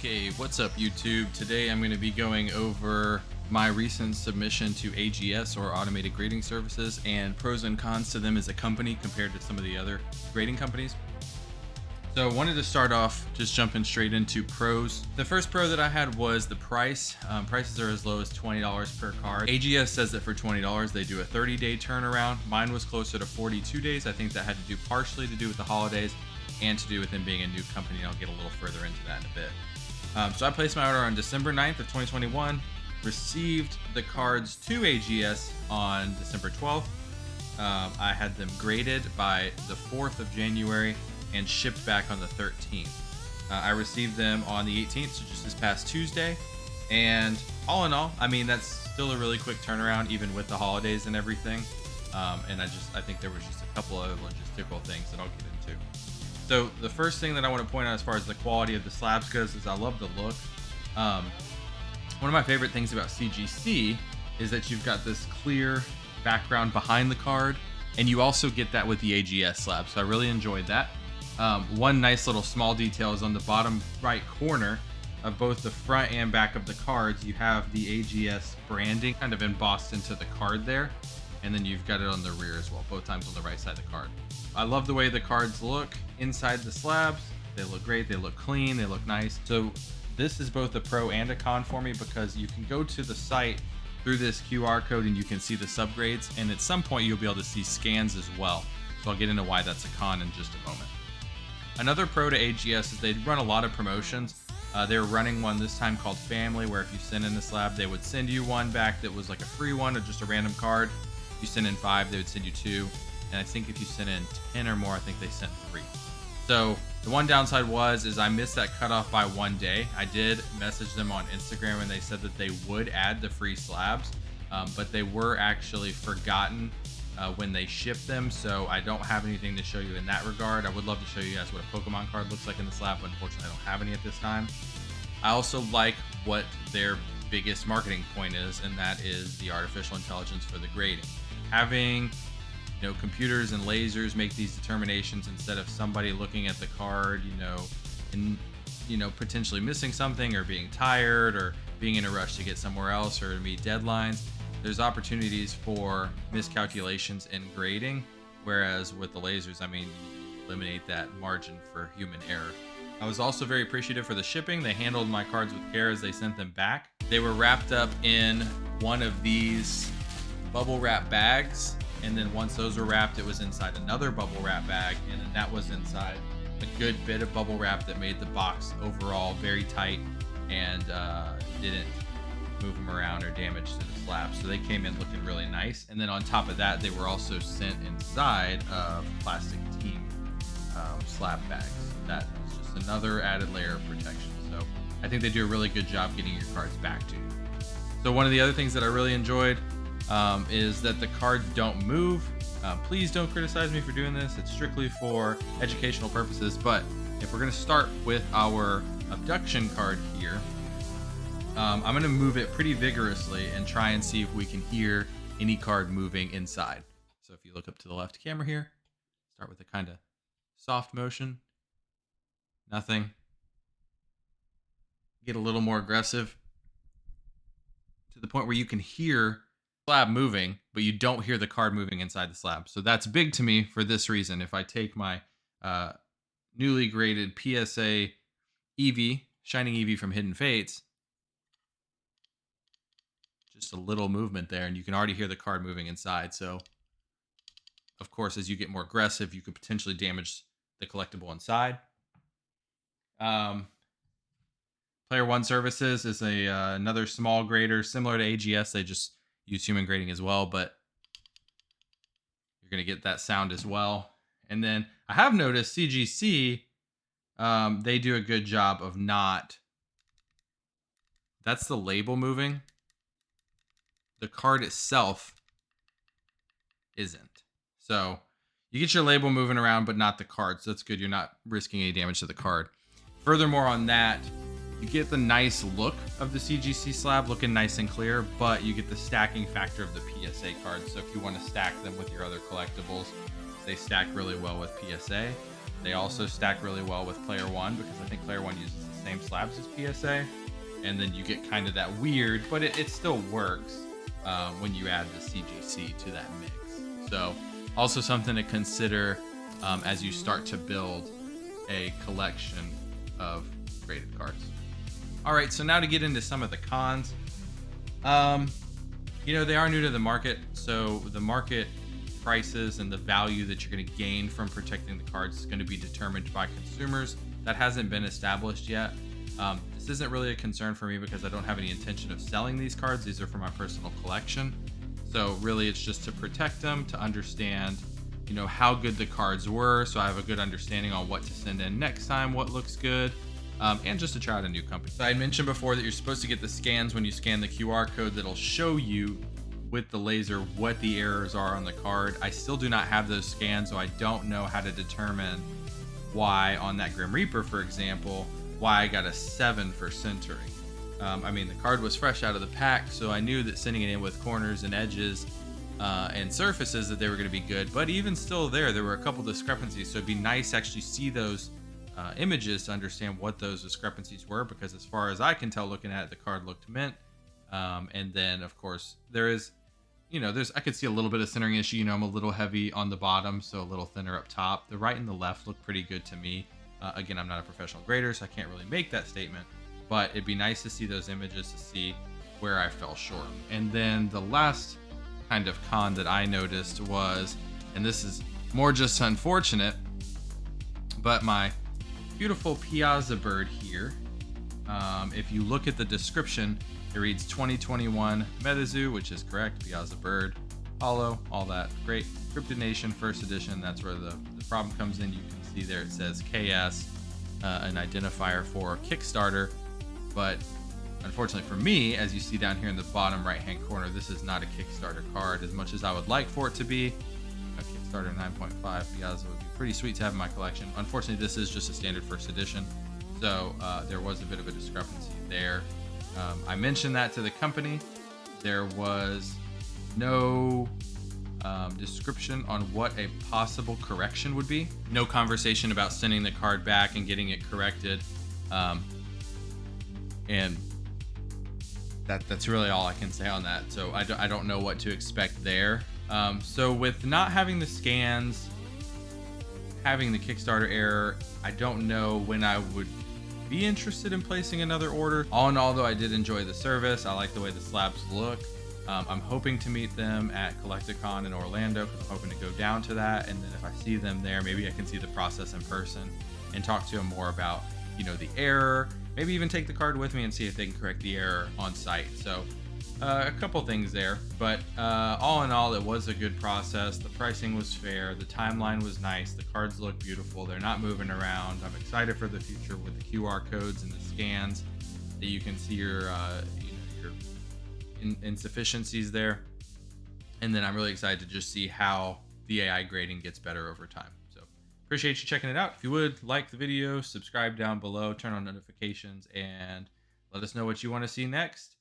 Okay, what's up YouTube? Today I'm going to be going over my recent submission to AGS or Automated Grading Services and pros and cons to them as a company compared to some of the other grading companies. So I wanted to start off just jumping straight into pros. The first pro that I had was the price. Prices are as low as $20 per card. AGS says that for $20 they do a 30-day turnaround. Mine was closer to 42 days. I think that had to do partially to do with the holidays and to do with them being a new company. I'll get a little further into that in a bit. So I placed my order on December 9th of 2021, received the cards to AGS on December 12th. I had them graded by the 4th of January and shipped back on the 13th. I received them on the 18th, so just this past Tuesday. And all in all, I mean, that's still a really quick turnaround, even with the holidays and everything. And I think there was just a couple of logistical things that I'll get into. So the first thing that I want to point out as far as the quality of the slabs goes is I love the look. One of my favorite things about CGC is that you've got this clear background behind the card, and you also get that with the AGS slab. So I really enjoyed that. One nice little small detail is on the bottom right corner of both the front and back of the cards, you have the AGS branding kind of embossed into the card there. And then you've got it on the rear as well, both times on the right side of the card. I love the way the cards look inside the slabs. They look great, they look clean, they look nice. So this is both a pro and a con for me because you can go to the site through this QR code and you can see the subgrades, and at some point you'll be able to see scans as well. So I'll get into why that's a con in just a moment. Another pro to AGS is they run a lot of promotions. They're running one this time called Family, where if you send in the slab, they would send you one back that was like a free one or just a random card. If you send in 5, they would send you 2. And I think if you sent in 10 or more, I think they sent 3. So the one downside is I missed that cutoff by 1 day. I did message them on Instagram and they said that they would add the free slabs, but they were actually forgotten when they shipped them. So I don't have anything to show you in that regard. I would love to show you guys what a Pokemon card looks like in the slab, but unfortunately I don't have any at this time. I also like what their biggest marketing point is, and that is the artificial intelligence for the grading. Having computers and lasers make these determinations instead of somebody looking at the card, and potentially missing something or being tired or being in a rush to get somewhere else or to meet deadlines. There's opportunities for miscalculations in grading, whereas with the lasers, you eliminate that margin for human error. I was also very appreciative for the shipping. They handled my cards with care as they sent them back. They were wrapped up in one of these bubble wrap bags, and then once those were wrapped, it was inside another bubble wrap bag, and then that was inside a good bit of bubble wrap that made the box overall very tight and didn't move them around or damage to the slab. So they came in looking really nice. And then on top of that, they were also sent inside of plastic team slab bags. That is just another added layer of protection. So I think they do a really good job getting your cards back to you. So one of the other things that I really enjoyed is that the cards don't move. Please don't criticize me for doing this. It's strictly for educational purposes. But if we're going to start with our abduction card here, I'm going to move it pretty vigorously and try and see if we can hear any card moving inside. So if you look up to the left camera here, start with a kind of soft motion. Nothing. Get a little more aggressive to the point where you can hear slab moving, but you don't hear the card moving inside the slab. So that's big to me for this reason. If I take my newly graded PSA Eevee, Shining Eevee from Hidden Fates, just a little movement there, and you can already hear the card moving inside. So, of course, as you get more aggressive, you could potentially damage the collectible inside. Player One Services is another small grader similar to AGS. They just use human grading as well, but you're going to get that sound as well. And then I have noticed CGC, they do a good job of not. That's the label moving. The card itself isn't. So you get your label moving around, but not the card. So that's good. You're not risking any damage to the card. Furthermore on that, you get the nice look of the CGC slab looking nice and clear, but you get the stacking factor of the PSA cards. So if you want to stack them with your other collectibles, they stack really well with PSA. They also stack really well with Player One because I think Player One uses the same slabs as PSA, and then you get kind of that weird, but it still works when you add the CGC to that mix. So also something to consider as you start to build a collection of graded cards. All right, so now to get into some of the cons. They are new to the market, so the market prices and the value that you're going to gain from protecting the cards is going to be determined by consumers. That hasn't been established yet. This isn't really a concern for me because I don't have any intention of selling these cards. These are for my personal collection. So really it's just to protect them, to understand, how good the cards were. So I have a good understanding on what to send in next time, what looks good, and just to try out a new company. So I mentioned before that you're supposed to get the scans when you scan the QR code that'll show you with the laser what the errors are on the card. I still do not have those scans, so I don't know how to determine why on that Grim Reaper, for example, why I got a 7 for centering. The card was fresh out of the pack, so I knew that sending it in with corners and edges and surfaces that they were going to be good, but even still there were a couple discrepancies, so it'd be nice to actually see those images to understand what those discrepancies were, because as far as I can tell looking at it, the card looked mint. And then of course there is, I could see a little bit of centering issue. I'm a little heavy on the bottom, so a little thinner up top. The right and the left look pretty good to me. Again, I'm not a professional grader, so I can't really make that statement, but it'd be nice to see those images to see where I fell short. And then the last kind of con that I noticed was, and this is more just unfortunate, but my beautiful Piazza bird here, if you look at the description, it reads 2021 Metazoo, which is correct. Piazza bird, hollow, all that great. Cryptid Nation first edition. That's where the problem comes in. You can see there it says KS, an identifier for Kickstarter, but unfortunately for me, as you see down here in the bottom right hand corner, this is not a Kickstarter card. As much as I would like for it to be, a Kickstarter 9.5 Piazza would be pretty sweet to have in my collection. Unfortunately, this is just a standard first edition, so there was a bit of a discrepancy there. I mentioned that to the company. There was no description on what a possible correction would be. No conversation about sending the card back and getting it corrected. And that's really all I can say on that. So I don't know what to expect there. So with not having the scans, having the Kickstarter error, I don't know when I would be interested in placing another order. All in all, though, I did enjoy the service. I like the way the slabs look. I'm hoping to meet them at Collecticon in Orlando, because I'm hoping to go down to that. And then if I see them there, maybe I can see the process in person and talk to them more about, the error. Maybe even take the card with me and see if they can correct the error on site. So a couple things there, but all in all, it was a good process. The pricing was fair. The timeline was nice. The cards look beautiful. They're not moving around. I'm excited for the future with the QR codes and the scans that you can see your insufficiencies there. And then I'm really excited to just see how the AI grading gets better over time. So appreciate you checking it out. If you would, like the video, subscribe down below, turn on notifications, and let us know what you want to see next.